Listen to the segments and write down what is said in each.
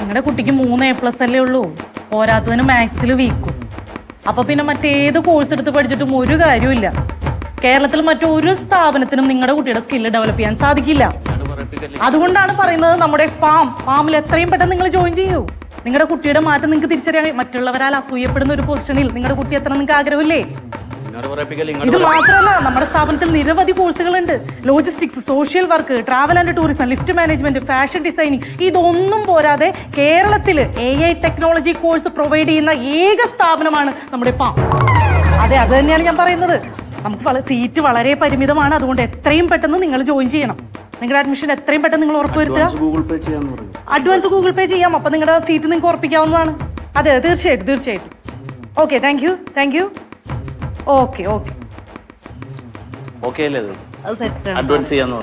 നിങ്ങളുടെ കുട്ടിക്ക് 3 A+ അല്ലേ ഉള്ളൂ, പോരാത്തതിന് മാത്സിൽ വീക്കും. അപ്പൊ പിന്നെ മറ്റേത് കോഴ്സ് എടുത്ത് പഠിച്ചിട്ടും ഒരു കാര്യമില്ല. കേരളത്തിൽ മറ്റൊരു സ്ഥാപനത്തിനും നിങ്ങളുടെ കുട്ടിയുടെ സ്കില്ല് ഡെവലപ്പ് ചെയ്യാൻ സാധിക്കില്ല. അതുകൊണ്ടാണ് പറയുന്നത് നമ്മുടെ ഫാമിൽ എത്രയും പെട്ടെന്ന് നിങ്ങൾ ജോയിൻ ചെയ്യൂ. നിങ്ങളുടെ കുട്ടിയുടെ മാറ്റം നിങ്ങൾക്ക് തിരിച്ചറിയാൻ, മറ്റുള്ളവരാൽ അസൂയപ്പെടുന്ന ഒരു പൊസിഷനിൽ നിങ്ങളുടെ കുട്ടി എത്തണം നിങ്ങൾക്ക് ആഗ്രഹമില്ലേ? ഇത് മാത്രമല്ല, നമ്മുടെ സ്ഥാപനത്തിൽ നിരവധി കോഴ്സുകളുണ്ട്. Logistics, social work, travel and tourism, lift management, fashion designing. ഇതൊന്നും പോരാതെ കേരളത്തിൽ AI ടെക്നോളജി കോഴ്സ് പ്രൊവൈഡ് ചെയ്യുന്ന ഏക സ്ഥാപനമാണ് നമ്മുടെ ഫാം. അതെ, അത് തന്നെയാണ് ഞാൻ പറയുന്നത്. നമുക്ക് സീറ്റ് വളരെ പരിമിതമാണ്. അതുകൊണ്ട് എത്രയും പെട്ടെന്ന് നിങ്ങൾ ജോയിൻ ചെയ്യണം. നിങ്ങളുടെ അഡ്മിഷൻ എത്രയും പെട്ടെന്ന് നിങ്ങൾ ഉറപ്പുവരുത്തുക. അഡ്വാൻസ് ഗൂഗിൾ പേ ചെയ്യാം. അപ്പൊ നിങ്ങളുടെ സീറ്റ് നിങ്ങൾക്ക് ഉറപ്പിക്കാവുന്നതാണ്. അതെ, തീർച്ചയായിട്ടും. Okay, thank you. Okay advance ചെയ്യാന്ന്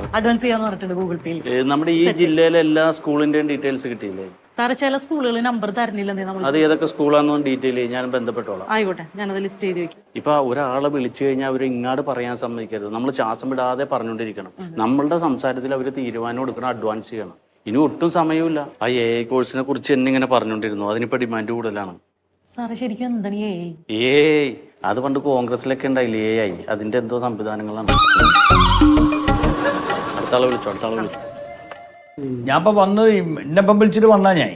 പറഞ്ഞിട്ടുണ്ട് ഗൂഗിൾ പേയിൽ. നമ്മുടെ ഈ ജില്ലയിലെ എല്ലാ സ്കൂളിന്റെയും ഡീറ്റെയിൽസ് കിട്ടിയില്ലേ സാറ്? ചില സ്കൂളുകൾ നമ്പർ തരുന്നില്ലെന്നേ. അത് ഏതൊക്കെ സ്കൂളാണെന്നോ ഡീറ്റെയിൽ ഞാൻ ബന്ധപ്പെട്ടോളാം. ആയിക്കോട്ടെ, ഞാനത് ലിസ്റ്റ് ചെയ്ത് വെക്കും. ഇപ്പൊ ഒരാളെ വിളിച്ചു കഴിഞ്ഞാൽ അവർ ഇങ്ങോട്ട് പറയാൻ സമ്മതിക്കരുത്. നമ്മൾ ശ്വാസം വിടാതെ പറഞ്ഞുകൊണ്ടിരിക്കണം. നമ്മളുടെ സംസാരത്തിൽ അവർ തീരുമാനം എടുക്കണം, അഡ്വാൻസ് ചെയ്യണം. ഇനി ഒട്ടും സമയമില്ല. ആ AI കോഴ്സിനെ കുറിച്ച് എന്നിങ്ങനെ പറഞ്ഞുകൊണ്ടിരുന്നു. അതിനിപ്പോ ഡിമാൻഡ് കൂടുതലാണ്. സാറ് ശരിക്കും എന്താണ് അത് പണ്ട് കോൺഗ്രസിലൊക്കെ ഉണ്ടായില്ലേ AI, അതിന്റെ എന്തോ സംവിധാനങ്ങളാണ്. അടുത്താളെ വിളിച്ചു. ഞാൻ ഇപ്പൊ വന്നത് എന്നെപ്പം വിളിച്ചിട്ട് വന്നാ ഞാൻ.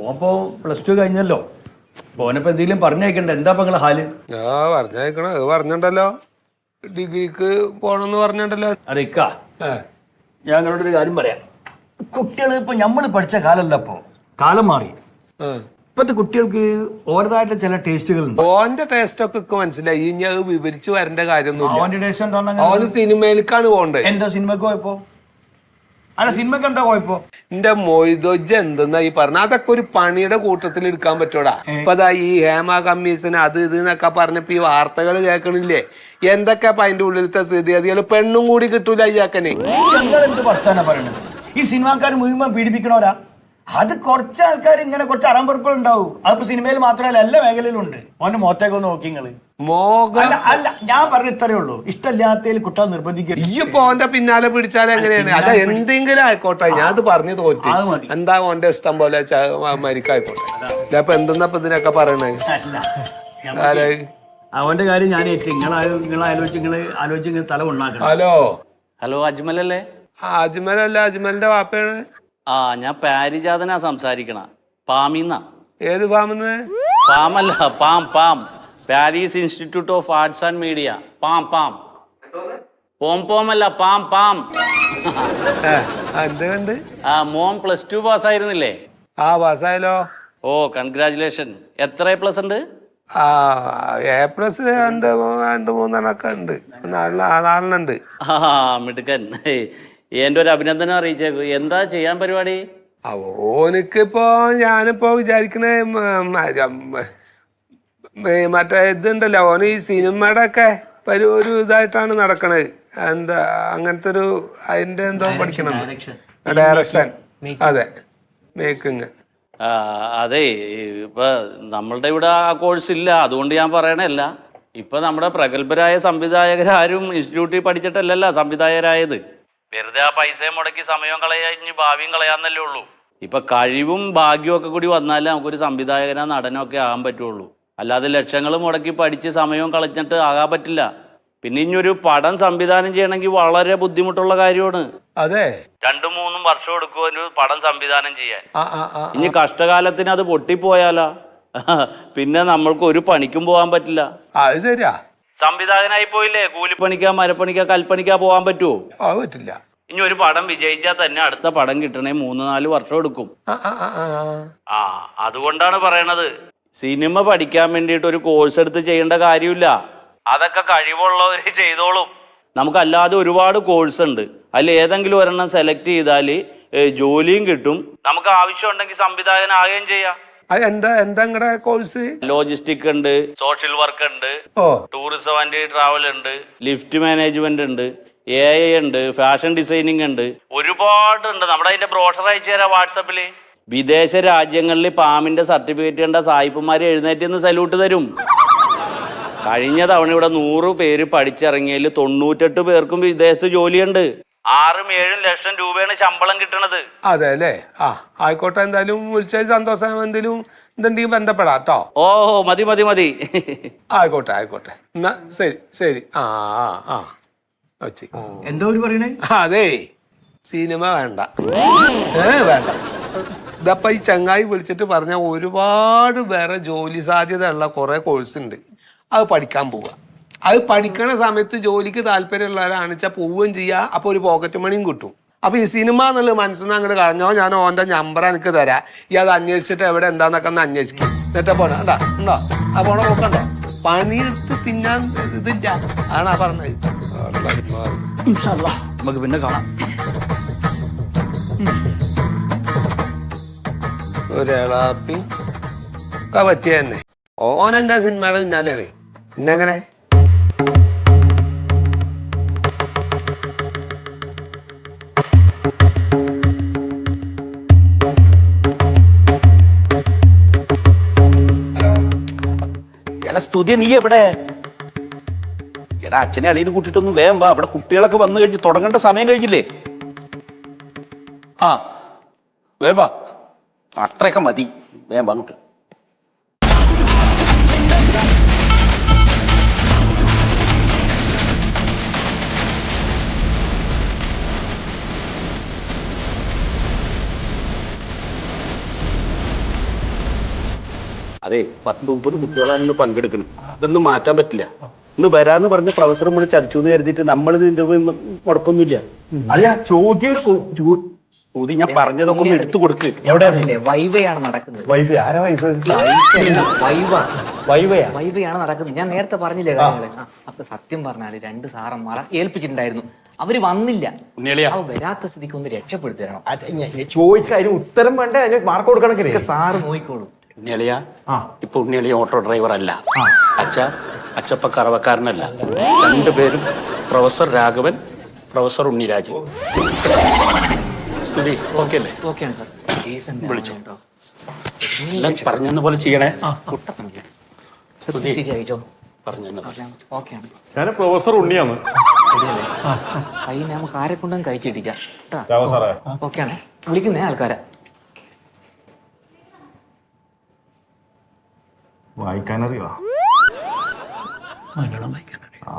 ഓപ്പോ +2 കഴിഞ്ഞല്ലോ. ഓനപ്പോ എന്തെങ്കിലും പറഞ്ഞേക്കണ്ട. എന്താ നിങ്ങളെ ഹാല്? പറഞ്ഞിട്ടല്ലോ ഡിഗ്രിക്ക് പോണെന്ന് പറഞ്ഞിട്ടല്ലോ. അതെ ഇക്കാ, ഞാൻ നിങ്ങളോടൊരു കാര്യം പറയാം. കുട്ടികൾ ഇപ്പൊ നമ്മൾ പഠിച്ച കാലല്ല, ഇപ്പൊ കാലം മാറി. ഇപ്പത്തെ കുട്ടികൾക്ക് ഓരതായിട്ടുള്ള ചില ടേസ്റ്റുകളുണ്ട്. ഓന്റെ ടേസ്റ്റ് ഒക്കെ മനസ്സിലായി. ഇനി അത് വിവരിച്ച് വരേണ്ട കാര്യമൊന്നുമില്ല. ഓന്റെ ടേസ്റ്റ് എന്താ? ഓന് സിനിമയിലേക്കാണ് പോണ്ടത്. എന്താ സിനിമക്ക് പോയപ്പോ? അല്ല, സിനിമക്ക് എന്താ പോയപ്പോ? എന്റെ മൊയ്തോജ് എന്തെന്നാ ഈ പറഞ്ഞ? അതൊക്കെ ഒരു പണിയുടെ കൂട്ടത്തിൽ എടുക്കാൻ പറ്റൂടാ. ഇപ്പൊ അതാ ഈ ഹേമ കമ്മീഷൻ അത് ഇത് എന്നൊക്കെ പറഞ്ഞപ്പോ ഈ വാർത്തകൾ കേൾക്കണില്ലേ? എന്തൊക്കെ അപ്പൊ അതിന്റെ ഉള്ളിലത്തെ സ്ഥിതിഗതികൾ? പെണ്ണും കൂടി കിട്ടൂല അയ്യാക്കനെ. നിങ്ങൾ എന്ത് വർത്താനാ പറയണത്? ഈ സിനിമാക്കാർ മുഴുവൻ പീഡിപ്പിക്കണോരാ? അത് കുറച്ച് ആൾക്കാർ ഇങ്ങനെ കുറച്ച് അറമ്പുറപ്പുകൾ ഉണ്ടാവും. അതിപ്പോ സിനിമയിൽ മാത്രമല്ല, എല്ലാ മേഖലയിലും ഉണ്ട്. ഓന്റെ മുഖത്തേക്ക് ഒന്ന് നോക്കി നിങ്ങള്. അല്ല, ഞാൻ പറഞ്ഞ ഇത്രേ ഉള്ളൂ. ഇഷ്ടമില്ലാത്തതിൽ കുട്ടികൾ നിർബന്ധിക്കരുത്. ഇപ്പൊ ഓന്റെ പിന്നാലെ പിടിച്ചാൽ എങ്ങനെയാണ്? അല്ല, എന്തെങ്കിലും ആയിക്കോട്ടെ. ഞാൻ അത് പറഞ്ഞു തോറ്റി. എന്താ ഓന്റെ ഇഷ്ടം പോലെ മരിക്കായിക്കോട്ടെ. അപ്പൊ എന്തെന്നപ്പൊ ഇതിനൊക്കെ പറയണേ? അവന്റെ കാര്യം ഞാൻ ഏറ്റ്. നിങ്ങൾ ആലോചിച്ച് തല ഉണ്ടാക്കണം. ഹലോ, അജ്മലല്ലേ? അജ്മലല്ല, അജ്മലിന്റെ വാപ്പയാണ്. ഞാൻ പാരിജാതനാ സംസാരിക്കണ. പാമിന്നാ. ഏത് പാമെന്ന്? പാമല്ല, PAM. Paris Institute of Arts and Media. PAM. പോമല്ല, പാം. എന്തുകൊണ്ട്? മോൻ +2 പാസ്സായിരുന്നില്ലേ? പാസ്സായാലോ? ഓ, കൺഗ്രാചുലേഷൻ. എത്ര A+ ഉണ്ട്? A+ 2-3 ഉണ്ട്. 4 മിടുക്കൻ. എന്റെ ഒരു അഭിനന്ദനം അറിയിച്ചേക്കു. എന്താ ചെയ്യാൻ പരിപാടി? ഓനിക്കിപ്പോ ഞാനിപ്പോ വിചാരിക്കണേ മറ്റേ ഇതുണ്ടല്ലോ, ഓന് ഈ സിനിമയുടെ ഒക്കെ ഒരു ഇതായിട്ടാണ് നടക്കണത്. എന്താ അങ്ങനത്തെ ഒരു അതിന്റെ എന്തോ പഠിക്കണം, ഡയറക്ഷൻ. അതെ, മേക്കിങ്. അതെ, ഇപ്പൊ നമ്മളുടെ ഇവിടെ ആ കോഴ്സ് ഇല്ല, അതുകൊണ്ട് ഞാൻ പറയണല്ല. ഇപ്പൊ നമ്മുടെ പ്രഗത്ഭരായ സംവിധായകരാരും ഇൻസ്റ്റിറ്റ്യൂട്ടിൽ പഠിച്ചിട്ടല്ലല്ലോ സംവിധായകരായത്. വെറുതെ ആ പൈസയും മുടക്കി സമയം കളയാഞ്ഞ് ഭാവിയും കളയാന്നല്ലേ ഉള്ളൂ. ഇപ്പൊ കഴിവും ഭാഗ്യവും ഒക്കെ കൂടി വന്നാലേ നമുക്കൊരു സംവിധായകനോ നടനോ ഒക്കെ ആകാൻ പറ്റുള്ളൂ. അല്ലാതെ ലക്ഷങ്ങൾ മുടക്കി പഠിച്ച് സമയവും കളഞ്ഞിട്ട് ആകാൻ പറ്റില്ല. പിന്നെ ഇനിയൊരു പടം സംവിധാനം ചെയ്യണമെങ്കിൽ വളരെ ബുദ്ധിമുട്ടുള്ള കാര്യമാണ്. അതെ, 2-3 വർഷം എടുക്കും ഒരു പടം സംവിധാനം ചെയ്യാൻ. ഇനി കഷ്ടകാലത്തിന് അത് പൊട്ടിപ്പോയാലോ പിന്നെ നമ്മൾക്ക് ഒരു പണിക്കും പോകാൻ പറ്റില്ല. അത് ശരിയാ. സംവിധായകനായി പോയില്ലേ, കൂലിപ്പണിക്കാ, മരപ്പണിക്കാ, കൽപ്പണിക്കാ പോകാൻ പറ്റുമോ? പറ്റില്ല. ഇനി ഒരു പടം വിജയിച്ചാൽ തന്നെ അടുത്ത പടം കിട്ടണേ 3-4 വർഷം എടുക്കും. അതുകൊണ്ടാണ് പറയണത്, സിനിമ പഠിക്കാൻ വേണ്ടിയിട്ട് ഒരു കോഴ്സ് എടുത്ത് ചെയ്യേണ്ട കാര്യമില്ല. അതൊക്കെ കഴിവുള്ളവര് ചെയ്തോളും. നമുക്കല്ലാതെ ഒരുപാട് കോഴ്സ് ഉണ്ട്. അതിൽ ഏതെങ്കിലും ഒരെണ്ണം സെലക്ട് ചെയ്താൽ ജോലിയും കിട്ടും. നമുക്ക് ആവശ്യമുണ്ടെങ്കിൽ സംവിധായകനാകുകയും ചെയ്യാം. എന്താ കോഴ്സ്? ലോജിസ്റ്റിക് ഉണ്ട്, സോഷ്യൽ വർക്ക് ഉണ്ട്, ടൂറിസം ആൻഡ് ട്രാവൽ ഉണ്ട്, ലിഫ്റ്റ് മാനേജ്മെന്റ് ഉണ്ട്, AI ഉണ്ട്, ഫാഷൻ ഡിസൈനിങ് ഉണ്ട്, ഒരുപാടുണ്ട്. നമ്മുടെ അതിന്റെ ബ്രോഷർ അയച്ചു തരാം വാട്സപ്പില്. വിദേശ രാജ്യങ്ങളിൽ പാമിന്റെ സർട്ടിഫിക്കറ്റ് കണ്ട സായിപ്പുമാര് എഴുന്നേറ്റ് സല്യൂട്ട് തരും. കഴിഞ്ഞ തവണ ഇവിടെ 100 പേര് പഠിച്ചിറങ്ങിയതിൽ 98 പേർക്കും വിദേശത്ത് ജോലിയുണ്ട്. 6-7 ലക്ഷം രൂപയാണ് ശമ്പളം കിട്ടണത്. അതെ അല്ലേ? ആ ആയിക്കോട്ടെ, എന്തായാലും വിളിച്ചത് സന്തോഷം. എന്തെങ്കിലും ഇതുണ്ടെങ്കിൽ ബന്ധപ്പെടാം കേട്ടോ. ഓ മതി മതി മതി. ആയിക്കോട്ടെ ആയിക്കോട്ടെ, എന്നാ ശരി ശരി. ആ ആ ആ വെച്ച്. എന്തോ ഒരു പറയണേ? അതെ, സിനിമ വേണ്ട, വേണ്ട. ഇതപ്പ ഈ ചങ്ങായി വിളിച്ചിട്ട് പറഞ്ഞ ഒരുപാട് വേറെ ജോലി സാധ്യത ഉള്ള കുറെ കോഴ്സ് ഉണ്ട്, അത് പഠിക്കാൻ പോവുക. അത് പഠിക്കണ സമയത്ത് ജോലിക്ക് താല്പര്യമുള്ളവരാണെന്ന് വെച്ചാൽ പോവുകയും ചെയ്യുക. അപ്പൊ ഒരു പോക്കറ്റ് മണിയും കിട്ടും. അപ്പൊ ഈ സിനിമ എന്നുള്ളത് മനസ്സിന് അങ്ങോട്ട് കളഞ്ഞോ, ഞാൻ ഓന്റെ നമ്പർ എനിക്ക് തരാം. ഈ അത് അന്വേഷിച്ചിട്ട് എവിടെ എന്താന്നൊക്കെ ഒന്ന് അന്വേഷിക്കും. എന്നിട്ട് പോണ ഉണ്ടാ ഉണ്ടോ ആ പോണ നോക്കണ്ടോ? പണിയെടുത്ത് തിന്നാൻ ഇതില്ല, ആണാ പറഞ്ഞത്. നമുക്ക് പിന്നെ കാണാം. ഒരാളാപ്പി ഒക്കെ പറ്റിയ തന്നെ. ഓനെന്താ സിനിമയുടെ പിന്നാലെയാണ് പിന്നെങ്ങനെ? എടാ സ്തുതി, നീ എവിടെ? എടാ അച്ഛനെ അളിയന് കൂട്ടിട്ടൊന്നും വേഗം വാ, അവിടെ കുട്ടികളൊക്കെ വന്നു കഴിഞ്ഞ് തുടങ്ങേണ്ട സമയം കഴിഞ്ഞില്ലേ? ആ വേഗം വാ, അത്രയൊക്കെ മതി, വേഗം വന്നിട്ട്. അതെ, 10-30 കുട്ടികളാണ് ഇന്ന് പങ്കെടുക്കണം. ഇതൊന്നും മാറ്റാൻ പറ്റില്ല. ഇന്ന് വരാന്ന് പറഞ്ഞ പ്രൊഫസർ വിളിച്ച് അടിച്ചു എന്ന് കരുതിയിട്ട് നമ്മൾ ഇതിന്റെ കുഴപ്പമൊന്നുമില്ല. അല്ല ചോദ്യം ഞാൻ പറഞ്ഞതൊക്കെ ഒന്ന് എടുത്തു കൊടുക്ക്. എവിടെയാണ് വൈവയാണ് നടക്കുന്നത്? വൈവയാണ് നടക്കുന്നത്. ഞാൻ നേരത്തെ പറഞ്ഞില്ലേ കാര്യങ്ങള്. അപ്പൊ സത്യം പറഞ്ഞാല് 2 സാറന്മാരെ ഏൽപ്പിച്ചിട്ടുണ്ടായിരുന്നു, അവര് വന്നില്ല. അവ വരാത്ത സ്ഥിതിക്ക് ഒന്ന് രക്ഷപ്പെടുത്തി തരണം. ചോദിക്കാനും ഉത്തരം വേണ്ട, അതിന് മാർക്ക് കൊടുക്കണം. സാറ് നോക്കിക്കോളൂ. ഉണ്ണിയളിയ ഇപ്പൊ ഉണ്ണിയളിയ ഓട്ടോ ഡ്രൈവർ അല്ല, അച്ചപ്പ കറവക്കാരനല്ല. രണ്ടുപേരും professor Raghavan, professor Unniraj. Okay അല്ലേ? ഓക്കെയാണ് സാർ. വിളിച്ചോ, എല്ലാം പറഞ്ഞെന്ന പോലെ ചെയ്യണേ. ശരിയായിച്ചോ? പറഞ്ഞെന്ന ഓക്കെയാണ്. ഞാൻ പ്രൊഫസർ ഉണ്ണിയാണ്. അതിന് നമുക്ക് ആരെ കൊണ്ടും കഴിച്ചിട്ടിക്കാം. ഓക്കെയാണ്. വിളിക്കുന്നേ ആൾക്കാരെ. വായിക്കാനറിയോ? മലയാളം വായിക്കാനറിയോ?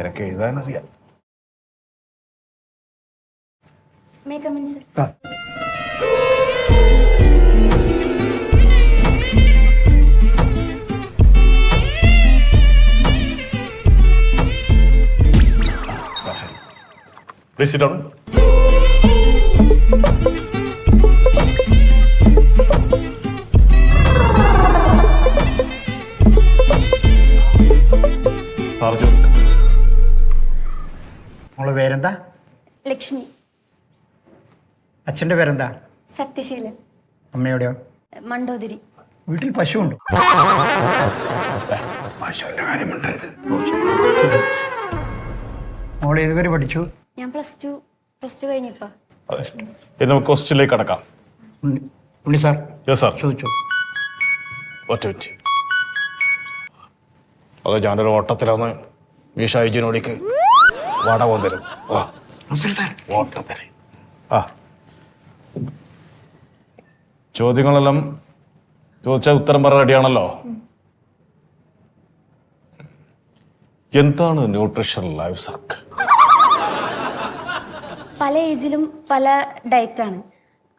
എനിക്ക് എഴുതാനറിയാം. Please sit down. മോളെ പേരെന്താ? ലക്ഷ്മി. അച്ഛന്റെ പേരെന്താ? സത്യശീലൻ. അമ്മയോടെയോ? മണ്ടോദരി. വീട്ടിൽ പശുവുണ്ടോ? പശുവിന്റെ കാര്യം മിണ്ടരുത്. മോളെ ഏതുവരെ പഠിച്ചു? ഞാൻ പ്ലസ് ടു കഴിഞ്ഞിപ്പോ. നമുക്ക് ക്വസ്റ്റ്യനിലേക്ക് കടക്കാം. ഉണ്ണി സാർ. Yes sir. ചോദിച്ചു. ഒറ്റ മിനിറ്റ്. അത് ഞാനൊരു ഓട്ടത്തിലാന്ന് ഈ ഷൈജിനോടിക്ക് വാട പോകാൻ തരും. വാ ഓട്ടത്തില്. ആ ചോദ്യങ്ങളെല്ലാം ചോദിച്ചാൽ ഉത്തരം പറയാൻ റെഡിയാണല്ലോ. എന്താണ് ന്യൂട്രീഷൻ ലൈഫ് സർക്കിൾ? പല ഏജിലും പല ഡയറ്റാണ്,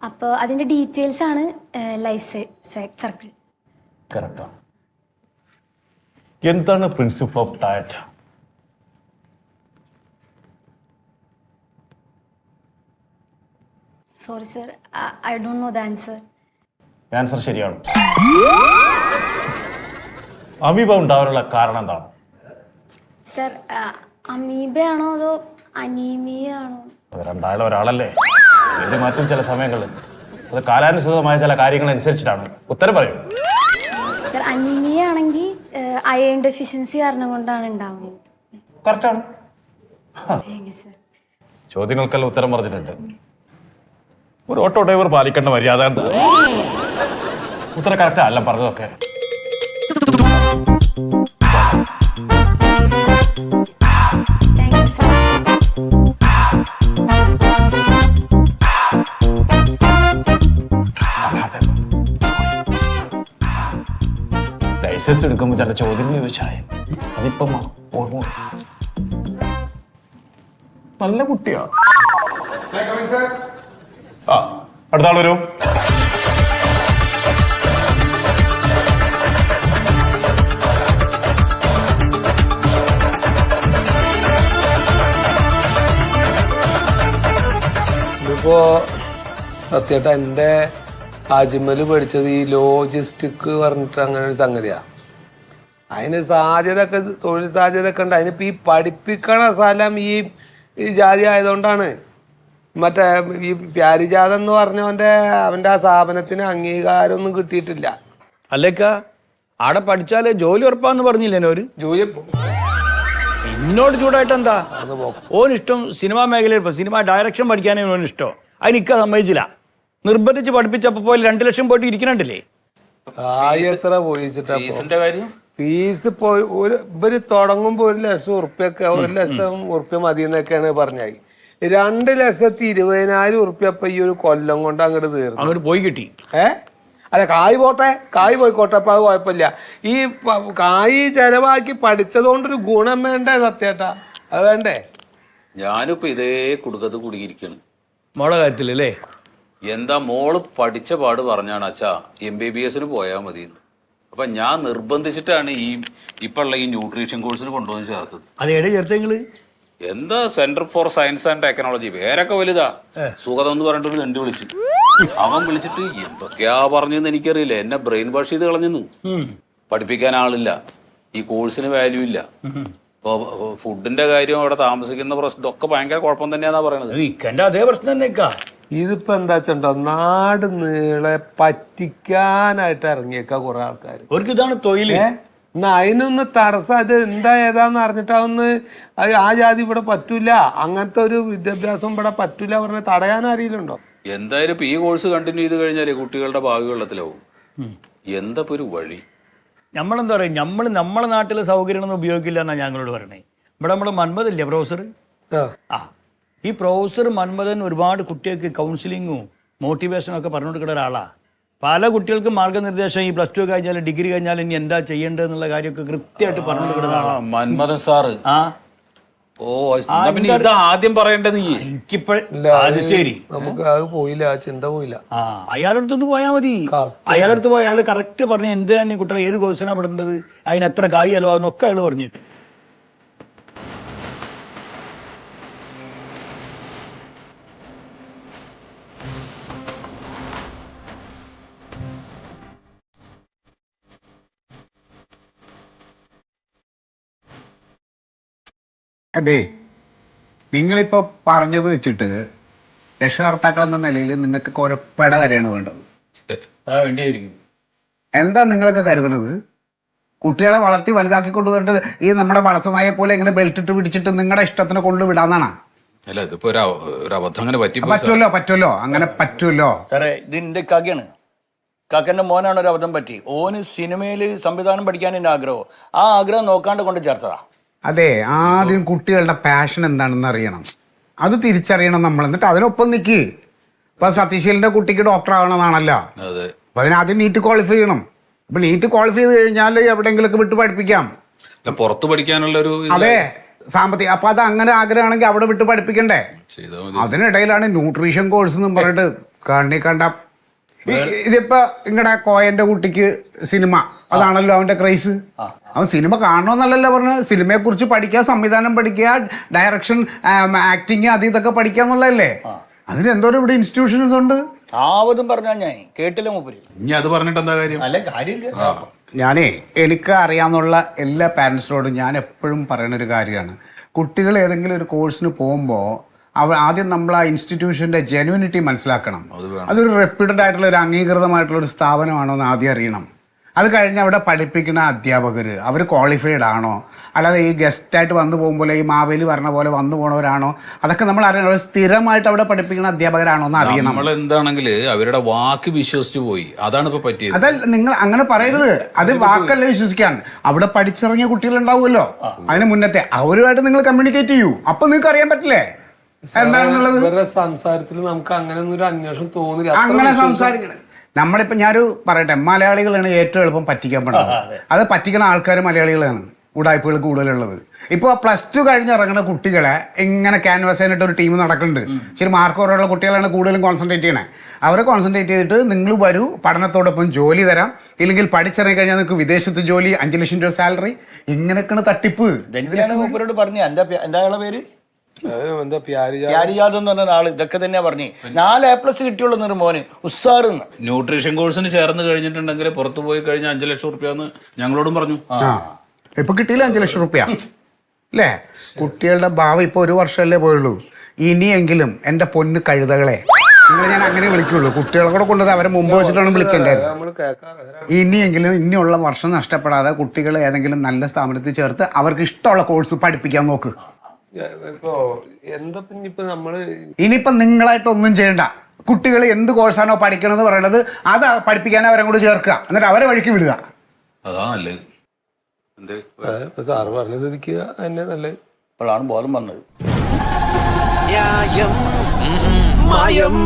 അപ്പോൾ അതിന്റെ ഡീറ്റെയിൽസ് ആണ് ലൈഫ് സർക്കിൾ. കറക്റ്റാണ്. എന്താണ് principle of diet? Sorry sir, I don't know the answer. Answer ശരിയാണ്. അമീബ ഉണ്ടാവാനുള്ള കാരണം എന്താണ്? സർ, അമീബയാണോ അതോ അനീമിയ ആണോ? അത് രണ്ടായാലും ഒരാളല്ലേ, പേര് മാറ്റും ചില സമയങ്ങളിൽ. അത് കാലാനുസൃതമായ ചില കാര്യങ്ങൾ അനുസരിച്ചിട്ടാണ്. ഉത്തരം പറയൂ. സർ, അനീമിയ ആണെങ്കിൽ അയൺ ഡെഫിഷ്യൻസി കാരണം കൊണ്ടാണ് ഉണ്ടാവുന്നത്. കറക്റ്റാണ്. സർ, ചോദ്യങ്ങൾക്കെല്ലാം ഉത്തരം പറഞ്ഞിട്ടുണ്ട്. ഒരു ഓട്ടോ ഡ്രൈവർ പാലിക്കേണ്ട മര്യാദ എന്താ? ഉത്തരം കറക്റ്റാ എല്ലാം പറഞ്ഞതൊക്കെ. Thank you sir. ലൈസൻസ് എടുക്കുമ്പോൾ ചില ചോദ്യങ്ങൾ ചോദിച്ചാൽ അതിപ്പം ഓർമ്മ നല്ല കുട്ടിയാ. ആ അടുത്ത ആൾ വരൂ. ഇതിപ്പോ സത്യമായിട്ട് എൻ്റെ അജ്മല് പഠിച്ചത് ഈ ലോജിസ്റ്റിക് പറഞ്ഞിട്ട് അങ്ങനെ ഒരു സംഗതിയാ. അതിന് സാധ്യത ഒക്കെ, തൊഴിൽ സാധ്യത ഒക്കെ ഉണ്ട്. അതിനിപ്പോ ഈ പഠിപ്പിക്കണ സ്ഥലം ഈ ജാതി ആയതുകൊണ്ടാണ്. മറ്റേ ഈ പ്യാരിജാത എന്ന് പറഞ്ഞവന്റെ അവന്റെ ആ സ്ഥാപനത്തിന് അംഗീകാരമൊന്നും കിട്ടിയിട്ടില്ല. അല്ലേക്ക ആടെ പഠിച്ചാലേ ജോലി ഉറപ്പാന്ന് പറഞ്ഞില്ലേ ഒരു ജോലി എന്നോട് ചൂടായിട്ട് എന്താ ഓനിഷ്ടം സിനിമാ മേഖലയിൽ സിനിമ ഡയറക്ഷൻ പഠിക്കാനേ ഓനിഷ്ടം. അതിനിക്ക സമ്മതിച്ചില്ല. നിർബന്ധിച്ച് പഠിപ്പിച്ചപ്പോ പോയി 2 ലക്ഷം പോയിട്ട് ഇരിക്കണണ്ടല്ലേ. എത്ര പോയിച്ചിട്ടാ ഫീസ് പോയി ഇവര് തുടങ്ങുമ്പോ 1 ലക്ഷം ഉറുപ്പ്യൊക്കെ 1 ലക്ഷം ഉറുപ്പ്യ മതി എന്നൊക്കെയാണ് പറഞ്ഞാൽ 2,20,000 ഉറുപ്പ്യ ഇപ്പൊ ഈ ഒരു കൊല്ലം കൊണ്ട് അങ്ങോട്ട് തീർന്നു. അങ്ങോട്ട് പോയി കിട്ടി. അല്ല കായ് പോട്ടെ, കായ് പോയിക്കോട്ടെ, അപ്പൊ അത് കുഴപ്പമില്ല. ഈ കായ് ചെലവാക്കി പഠിച്ചതുകൊണ്ടൊരു ഗുണം വേണ്ടേ സത്യേട്ടാ? അത് വേണ്ടേ? ഞാനിപ്പോ ഇതേ കുടുക്കത്ത് കുടുങ്ങിയിരിക്കാണ് മോളെ കാര്യത്തിലല്ലേ. എന്താ മോള് പഠിച്ച പാട് പറഞ്ഞാണ് അച്ഛാ MBBS പോയാൽ മതി. അപ്പൊ ഞാൻ നിർബന്ധിച്ചിട്ടാണ് ഇപ്പുള്ള ഈ ന്യൂട്രീഷൻ കോഴ്സിന് കൊണ്ടുവന്ന് ചേർത്തത്. അത് എവിടെ ചേർത്തെങ്കില്? എന്താ centre for science and technology, പേരൊക്കെ വലുതാ. സുഗതം എന്ന് പറഞ്ഞിട്ടൊരു രണ്ട് വിളിച്ചു. അവൻ വിളിച്ചിട്ട് എന്തൊക്കെയാ പറഞ്ഞെന്ന് എനിക്കറിയില്ല. എന്നെ ബ്രെയിൻ വാഷ് ചെയ്ത് കളഞ്ഞു. പഠിപ്പിക്കാൻ ആളില്ല, ഈ കോഴ്സിന് വാല്യൂ ഇല്ല. ഇപ്പൊ ഫുഡിന്റെ കാര്യം, അവിടെ താമസിക്കുന്ന പ്രശ്നം, ഇതൊക്കെ ഭയങ്കര കുഴപ്പം തന്നെയാന്നാ പറയണത്. ഇക്കന്റെ അതേ പ്രശ്നം തന്നെ. ഇതിപ്പോ എന്താ വെച്ചിട്ടുണ്ടോ, നാട് നീളെ പറ്റിക്കാനായിട്ട് ഇറങ്ങിയേക്കാ കുറെ ആൾക്കാർ. അവർക്ക് ഇതാണ് തൊഴിൽ. എന്നാ അതിനൊന്ന് തടസ്സം, അത് എന്താ ഏതാന്ന് അറിഞ്ഞിട്ടാവുന്ന ആ ജാതി ഇവിടെ പറ്റൂല, അങ്ങനത്തെ ഒരു വിദ്യാഭ്യാസം ഇവിടെ പറ്റൂല പറഞ്ഞ തടയാൻ അറിയില്ലുണ്ടോ? എന്തായാലും ഇപ്പൊ ഈ കോഴ്സ് കണ്ടിന്യൂ ചെയ്ത് കഴിഞ്ഞാലേ കുട്ടികളുടെ ഭാവി വെള്ളത്തിലാവും. എന്താ ഒരു വഴി? നമ്മളെന്താ പറയുക, നമ്മളെ നാട്ടിലെ സൗകര്യങ്ങളൊന്നും ഉപയോഗിക്കില്ല എന്നാ ഞങ്ങളോട് പറയണേ. ഇവിടെ നമ്മുടെ മന്മഥല്ലേ പ്രൊഫസർ, ഈ പ്രൊഫസർ മന്മഥൻ ഒരുപാട് കുട്ടികൾക്ക് കൗൺസിലിങ്ങും മോട്ടിവേഷനും ഒക്കെ പറഞ്ഞു കൊടുക്കുന്ന ഒരാളാണ്. പല കുട്ടികൾക്കും മാർഗനിർദ്ദേശം ഈ +2 കഴിഞ്ഞാൽ ഡിഗ്രി കഴിഞ്ഞാൽ ഇനി എന്താ ചെയ്യേണ്ടത് എന്നുള്ള കാര്യമൊക്കെ കൃത്യമായിട്ട് പറഞ്ഞു കൊടുക്കുന്ന ഒരാളാണ് മന്മഥൻ സാറ്. പിന്നെ ഇത് ആദ്യം പറയേണ്ടത് നീ. അത് ശരി, നമുക്ക് അത് പോയില്ല, ആ ചിന്ത പോയില്ല. അയാളടുത്തൊന്ന് പോയാൽ മതി. അയാളടുത്ത് പോയാൽ അയാൾ കറക്റ്റ് പറഞ്ഞു എന്തിനാണ് ഈ കുട്ടികളെ ഏത് കോഴ്സിനാണ് പെടേണ്ടത്, അതിന് എത്ര കായ് ചെലവാകുന്നൊക്കെ അയാൾ പറഞ്ഞു. അതെ, നിങ്ങളിപ്പോ പറഞ്ഞത് വെച്ചിട്ട് രക്ഷകർത്താക്കൾ എന്ന നിലയിൽ നിങ്ങൾക്ക് കുഴപ്പയുടെ കാര്യമാണ് വേണ്ടത്. എന്താ നിങ്ങളൊക്കെ കരുതുന്നത്? കുട്ടികളെ വളർത്തി വലുതാക്കി കൊണ്ടുവന്നിട്ട് ഈ നമ്മുടെ വളർത്തുനായെ പോലെ ഇങ്ങനെ ബെൽറ്റ് ഇട്ട് പിടിച്ചിട്ട് നിങ്ങളുടെ ഇഷ്ടത്തിന് കൊണ്ടുവിടാന്നാണ്? അല്ല, ഇതിപ്പോ ഒരു അബദ്ധം അങ്ങനെ പറ്റുമല്ലോ, അങ്ങനെ പറ്റുമല്ലോ. സാറേ, ഇതിന്റെ കകയാണ്. കാക്കന്റെ മോനാണ് ഒരു അബദ്ധം പറ്റി. ഓന് സിനിമയിൽ സംവിധാനം പഠിക്കാൻ എൻ്റെ ആഗ്രഹം, ആ ആഗ്രഹം നോക്കാണ്ട് കൊണ്ട് ചേർത്തതാ. അതെ, ആദ്യം കുട്ടികളുടെ പാഷൻ എന്താണെന്ന് അറിയണം, അത് തിരിച്ചറിയണം നമ്മൾ, എന്നിട്ട് അതിനൊപ്പം നിൽക്ക്. ഇപ്പൊ സതീശീലിന്റെ കുട്ടിക്ക് ഡോക്ടർ ആവണമെന്നാണല്ലോ, അപ്പൊ അതിനാദ്യം നീറ്റ് ക്വാളിഫൈ ചെയ്യണം. അപ്പൊ നീറ്റ് ക്വാളിഫൈ ചെയ്ത് കഴിഞ്ഞാൽ എവിടെയെങ്കിലൊക്കെ വിട്ട് പഠിപ്പിക്കാം, പുറത്ത് പഠിക്കാനുള്ള ഒരു. അതെ, സാമ്പത്തിക. അപ്പൊ അത് അങ്ങനെ ആഗ്രഹമാണെങ്കിൽ അവിടെ വിട്ട് പഠിപ്പിക്കണ്ടേ? അതിനിടയിലാണ് ന്യൂട്രീഷൻ കോഴ്സ് എന്നും പറഞ്ഞിട്ട് കണ്ണി കണ്ട. ഇതിപ്പോ നിങ്ങളുടെ കോയന്റെ കുട്ടിക്ക് സിനിമ, അതാണല്ലോ അവന്റെ ക്രൈസ്. അവൻ സിനിമ കാണണമെന്നല്ലല്ലോ പറഞ്ഞത്, സിനിമയെ കുറിച്ച് പഠിക്കുക, സംവിധാനം പഠിക്കുക, ഡയറക്ഷൻ, ആക്ടിങ്, അത് ഇതൊക്കെ പഠിക്കുക എന്നുള്ളതല്ലേ. അതിന് എന്തോരം ഇവിടെ ഇൻസ്റ്റിറ്റ്യൂഷൻസ് ഉണ്ട്. ആവതും പറഞ്ഞാൽ ഞാൻ കേട്ടില്ല മൂപ്പര്. ഇനി അത് പറഞ്ഞിട്ട് എന്താ കാര്യം? അല്ല, കാര്യമില്ല. ഞാനേ, എനിക്ക് അറിയാവുന്ന എല്ലാ പാരൻസിനോടും ഞാൻ എപ്പോഴും പറയുന്നൊരു കാര്യമാണ്, കുട്ടികൾ ഏതെങ്കിലും ഒരു കോഴ്സിന് പോകുമ്പോൾ ആദ്യം നമ്മൾ ആ ഇൻസ്റ്റിറ്റ്യൂഷൻ്റെ ജെന്യൂനിറ്റി മനസ്സിലാക്കണം. അതൊരു റെപ്യൂട്ടഡ് ആയിട്ടുള്ള ഒരു അംഗീകൃതമായിട്ടുള്ള ഒരു സ്ഥാപനമാണോ എന്ന് ആദ്യം അറിയണം. അത് കഴിഞ്ഞ് അവിടെ പഠിപ്പിക്കുന്ന അധ്യാപകർ അവർ ക്വാളിഫൈഡ് ആണോ, അല്ലാതെ ഈ ഗസ്റ്റായിട്ട് വന്നു പോകുമ്പോൾ ഈ മാവേലി പറഞ്ഞ പോലെ വന്നു പോണവരാണോ, അതൊക്കെ നമ്മൾ അറിയണം. സ്ഥിരമായിട്ട് അവിടെ പഠിപ്പിക്കുന്ന അധ്യാപകരാണോ എന്ന് അറിയണം. നമ്മൾ എന്താണെങ്കിൽ അവരുടെ വാക്ക് വിശ്വസിച്ചു പോയി, അതാണ് ഇപ്പൊ പറ്റിയത്. അതല്ല, നിങ്ങൾ അങ്ങനെ പറയരുത്. അത് വാക്കല്ല വിശ്വസിക്കാൻ. അവിടെ പഠിച്ചിറങ്ങിയ കുട്ടികൾ ഉണ്ടാവുമല്ലോ, അതിന് മുന്നത്തെ അവരുമായിട്ട് നിങ്ങൾ കമ്മ്യൂണിക്കേറ്റ് ചെയ്യൂ. അപ്പൊ നിങ്ങൾക്ക് അറിയാൻ പറ്റില്ലേ എന്താണെന്നുള്ളത്. സംസാരത്തിൽ നമുക്ക് അങ്ങനെ ഒരു അന്വേഷണം തോന്നില്ല. അങ്ങനെ സംസാരിക്കണം. നമ്മളിപ്പോൾ ഞാനൊരു പറയട്ടെ, മലയാളികളാണ് ഏറ്റവും എളുപ്പം പറ്റിക്കാൻ പറ്റുന്നത്. അത് പറ്റിക്കുന്ന ആൾക്കാർ മലയാളികളാണ്, ഉടായ്പകൾ കൂടുതലുള്ളത്. ഇപ്പോൾ +2 കഴിഞ്ഞ് ഇറങ്ങുന്ന കുട്ടികളെ ഇങ്ങനെ ക്യാൻവാസ് ചെയ്യാനായിട്ട് ഒരു ടീം നടക്കുന്നുണ്ട്. ഇച്ചിരി മാർക്ക് കുറവുള്ള കുട്ടികളാണ് കൂടുതലും കോൺസെൻട്രേറ്റ് ചെയ്യണേ. അവരെ കോൺസെൻട്രേറ്റ് ചെയ്തിട്ട് നിങ്ങൾ വരൂ, പഠനത്തോടൊപ്പം ജോലി തരാം, ഇല്ലെങ്കിൽ പഠിച്ചിറങ്ങി കഴിഞ്ഞാൽ നിങ്ങൾക്ക് വിദേശത്ത് ജോലി, 5 ലക്ഷം രൂപ സാലറി, ഇങ്ങനെയൊക്കെയാണ് തട്ടിപ്പ്. ഇതെന്തിനാണ് മൂപ്പരോട് പറഞ്ഞു? എന്താ ആളെ പേര്? എന്താ പ്യാരിജാദ് എന്ന് പറഞ്ഞ ആള് ഇതൊക്കെ തന്നെയാ പറഞ്ഞു. 4 A+ കിട്ടിയുള്ളൂ എന്നൊരു മോന് ഉസ്സാറെന്ന്. ന്യൂട്രീഷൻ കോഴ്സിന് ചേർന്ന് കഴിഞ്ഞിട്ടുണ്ടെങ്കിൽ പുറത്തു പോയി കഴിഞ്ഞാൽ 5 ലക്ഷം റുപ്യ എന്ന് ഞങ്ങളോടും പറഞ്ഞു. ഇപ്പൊ കിട്ടിയില്ല 5 ലക്ഷം റുപ്യ അല്ലേ? കുട്ടികളുടെ ഭാവി ഇപ്പൊ 1 വർഷമല്ലേ പോയുള്ളൂ. ഇനിയെങ്കിലും എൻ്റെ പൊന്ന് കഴുതകളെ, നിങ്ങൾ ഞാൻ അങ്ങനെ വിളിക്കുള്ളൂ. കുട്ടികളെ കൂടെ കൊണ്ടത് അവരെ മുമ്പ് വെച്ചിട്ടാണ് വിളിക്കേണ്ടത്. ഇനിയെങ്കിലും ഇനിയുള്ള വർഷം നഷ്ടപ്പെടാതെ കുട്ടികളെ ഏതെങ്കിലും നല്ല സ്ഥാപനത്തിൽ ചേർത്ത് അവർക്ക് ഇഷ്ടമുള്ള കോഴ്സ് പഠിപ്പിക്കാൻ നോക്ക്. ഇനിയിപ്പം നിങ്ങളായിട്ട് ഒന്നും ചെയ്യണ്ട. കുട്ടികൾ എന്ത് കോഴ്സാണോ പഠിക്കണമെന്ന് പറയണത് അത് പഠിപ്പിക്കാൻ അവരെ കൂടെ ചേർക്കുക, എന്നിട്ട് അവരെ വഴിക്ക് വിടുക. അതാ നല്ലത്. സാറ് പറഞ്ഞ സ്ഥിതിക്ക് തന്നെ നല്ലത്. അപ്പോഴാണ് ബോധം വന്നത്. ന്യായം മായം